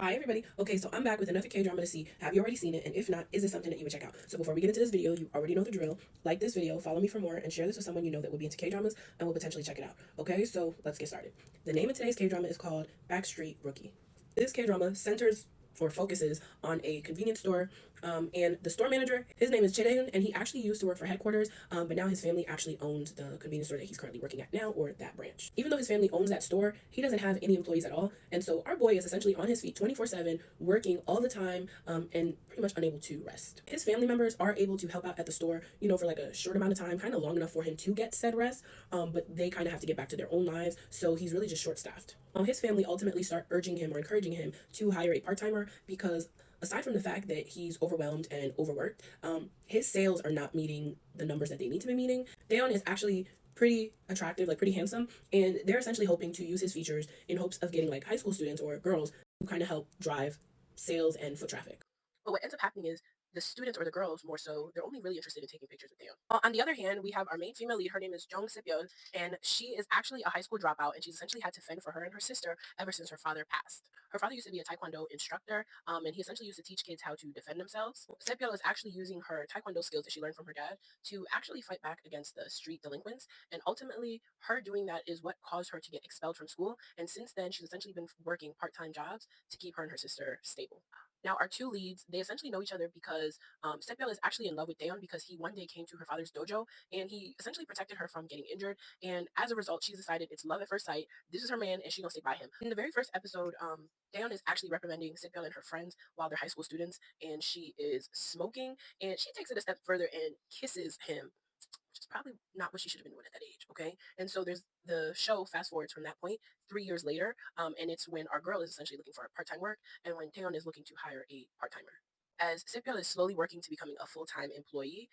Hi everybody. Okay, so I'm back with another K-drama to see have you already seen it, and if not, is this something that you would check out? So before we get into this video, you already know the drill. Like this video, follow me for more, and share this with someone you know that would be into K-dramas and will potentially check it out. Okay, so let's get started. The name of today's K-drama is called Backstreet Rookie. This K-drama centers or focuses on a convenience store, and the store manager, his name is Chae, and he actually used to work for headquarters, but now his family actually owns the convenience store that he's currently working at now, or that branch. Even though his family owns that store, he doesn't have any employees at all, and so our boy is essentially on his feet 24/7, working all the time, and pretty much unable to rest. His family members are able to help out at the store, for like a short amount of time, kind of long enough for him to get said rest, but they kind of have to get back to their own lives, so he's really just short-staffed. His family ultimately start urging him or encouraging him to hire a part-timer because aside from the fact that he's overwhelmed and overworked, his sales are not meeting the numbers that they need to be meeting. Daeon is actually pretty attractive, like pretty handsome, and they're essentially hoping to use his features in hopes of getting like high school students or girls who kind of help drive sales and foot traffic. But what ends up happening is the students or the girls more so, they're only really interested in taking pictures with Daeon. On the other hand, we have our main female lead. Her name is Jung Sipyeon, and she is actually a high school dropout, and she's essentially had to fend for her and her sister ever since her father passed. Her father used to be a taekwondo instructor, and he essentially used to teach kids how to defend themselves. Sipyeon is actually using her taekwondo skills that she learned from her dad to actually fight back against the street delinquents, and ultimately, her doing that is what caused her to get expelled from school. And since then, she's essentially been working part-time jobs to keep her and her sister stable. Now, our two leads, they essentially know each other because Sepyeol is actually in love with Daeon because he one day came to her father's dojo and he essentially protected her from getting injured. And as a result, she's decided it's love at first sight. This is her man and she's going to stick by him. In the very first episode, Daeon is actually reprimanding Sepyeol and her friends while they're high school students, and she is smoking, and she takes it a step further and kisses him, which is probably not what she should have been doing at that age, okay? And so there's the show fast forwards from that point 3 years later, and it's when our girl is essentially looking for part-time work and when Taeyeon is looking to hire a part-timer. As Sipyeol is slowly working to becoming a full-time employee,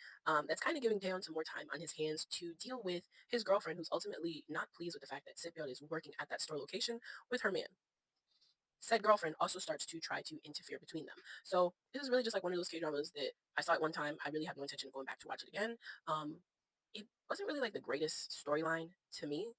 that's kind of giving Taeyeon some more time on his hands to deal with his girlfriend, who's ultimately not pleased with the fact that Sipyeol is working at that store location with her man. Said girlfriend also starts to try to interfere between them. So this is really just like one of those K dramas that I saw it one time. I really have no intention of going back to watch it again. It wasn't really like the greatest storyline to me,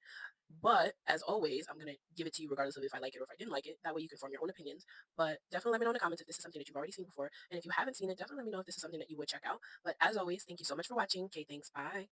but as always, I'm gonna give it to you regardless of if I like it or if I didn't like it. That way you can form your own opinions. But definitely let me know in the comments if this is something that you've already seen before. And if you haven't seen it, definitely let me know if this is something that you would check out. But as always, thank you so much for watching. Okay, thanks. Bye.